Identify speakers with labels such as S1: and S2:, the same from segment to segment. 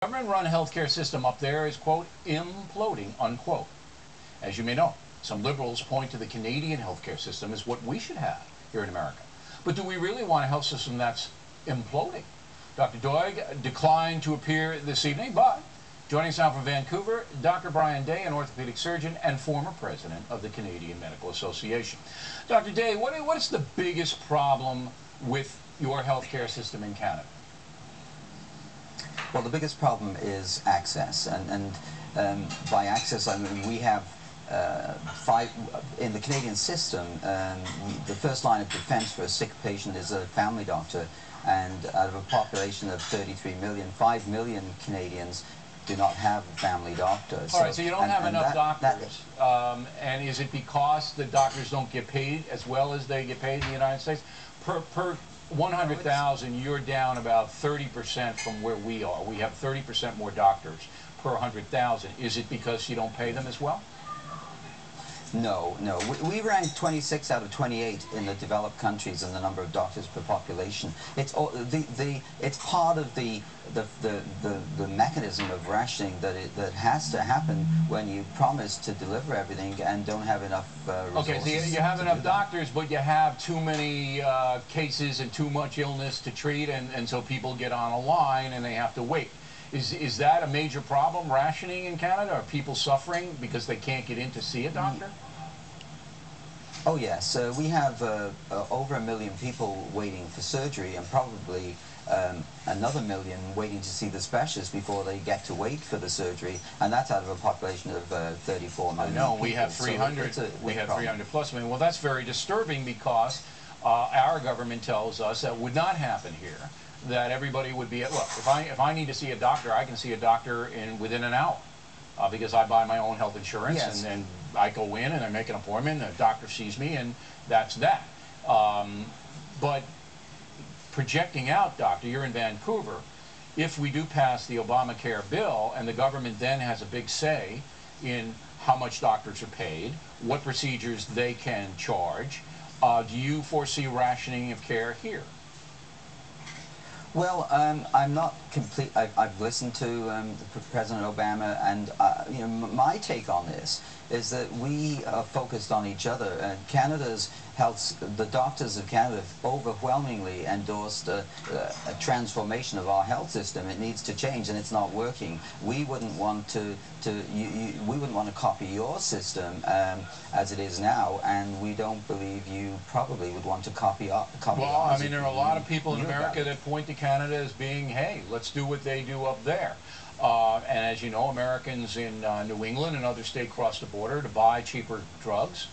S1: Government-run healthcare system up there is, quote, imploding, unquote. As you may know, some liberals point to the Canadian healthcare system as what we should have here in America. But do we really want a health system that's imploding? Dr. Doig declined to appear this evening, but joining us now from Vancouver, Dr. Brian Day, an orthopedic surgeon and former president of the Canadian Medical Association. Dr. Day, what is the biggest problem with your healthcare system in Canada?
S2: Well, the biggest problem is access, and by access I mean we have in the Canadian system. The first line of defense for a sick patient is a family doctor, and out of a population of 33 million, 5 million Canadians do not have a family doctor.
S1: All right, so you don't have enough doctors, and is it because the doctors don't get paid as well as they get paid in the United States? Per 100,000, you're down about 30% from where we are. We have 30% more doctors per 100,000. Is it because you don't pay them as well?
S2: No. We rank 26 out of 28 in the developed countries in the number of doctors per population. It's it's part of the mechanism of rationing that has to happen when you promise to deliver everything and don't have enough resources.
S1: Okay, so you have enough doctors, but you have too many cases and too much illness to treat, and so people get on a line and they have to wait. Is that a major problem, rationing in Canada? Are people suffering because they can't get in to see a doctor?
S2: Oh yes, we have over 1 million people waiting for surgery, and probably another million waiting to see the specialist before they get to wait for the surgery, and that's out of a population of 34 million.
S1: No, we have 300. So we have 300 plus. I mean, well, that's very disturbing because our government tells us that would not happen here. That everybody would be at, look, if I need to see a doctor, I can see a doctor within an hour because I buy my own health insurance. Yes. and I go in and I make an appointment, the doctor sees me, and that's that. But projecting out, doctor, you're in Vancouver, if we do pass the Obamacare bill and the government then has a big say in how much doctors are paid, what procedures they can charge, do you foresee rationing of care here?
S2: Well, I'm not complete. I've listened to President Obama, and you know, my take on this is that we are focused on each other. And Canada's health, the doctors of Canada have overwhelmingly endorsed a transformation of our health system. It needs to change, and it's not working. We wouldn't want to we wouldn't want to copy your system as it is now, and we don't believe you probably would want to copy ours.
S1: Well, I mean, there are a lot of people in America that point to Canada as being, hey, let's do what they do up there. And as you know, Americans in New England and other states cross the border to buy cheaper drugs,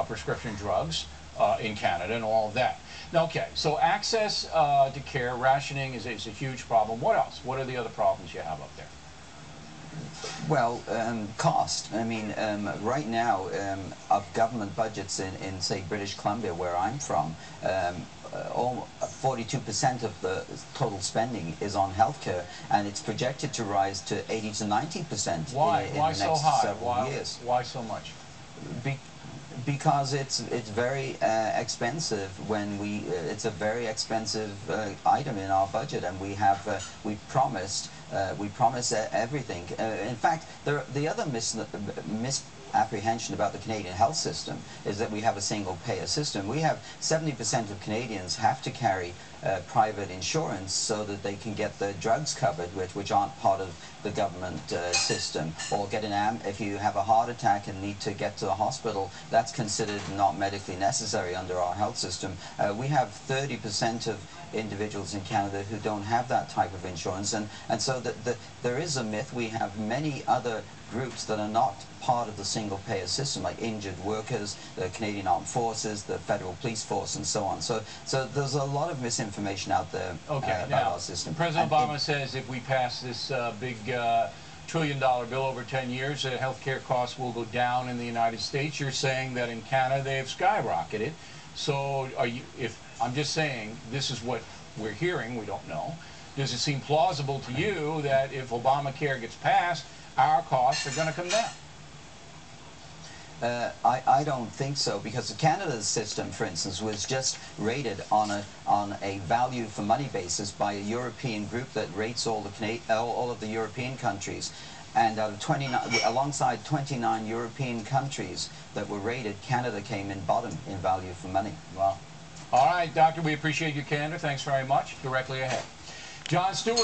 S1: prescription drugs, in Canada and all of that. Now, okay, so access to care, rationing is a huge problem. What else? What are the other problems you have up there?
S2: Well, cost. I mean, right now, of government budgets in, say, British Columbia, where I'm from, 42% of the total spending is on healthcare, and it's projected to rise to 80 to 90% in the next several years.
S1: Why so much?
S2: Because it's very expensive when it's a very expensive item in our budget, and we promise everything. In fact, the other misapprehension about the Canadian health system is that we have a single payer system. We have 70% of Canadians have to carry private insurance so that they can get their drugs covered, which aren't part of the government system, or get if you have a heart attack and need to get to the hospital, that's considered not medically necessary under our health system. We have 30% of individuals in Canada who don't have that type of insurance, and so there is a myth. We have many other groups that are not part of the single payer system, like injured workers, the Canadian Armed Forces, the Federal Police Force, and so on. So there's a lot of misinformation out there about our system.
S1: President Obama says if we pass this big $1 trillion bill over 10 years, health care costs will go down in the United States. You're saying that in Canada they have skyrocketed. So I'm just saying, this is what we're hearing, we don't know. Does it seem plausible to you that if Obamacare gets passed, our costs are going to come down?
S2: I don't think so, because Canada's system, for instance, was just rated on a value for money basis by a European group that rates all of the European countries. And out of 29, alongside 29 European countries that were rated, Canada came in bottom in value for money.
S1: Wow. All right, Doctor, we appreciate your candor. Thanks very much. Directly ahead. John Stewart.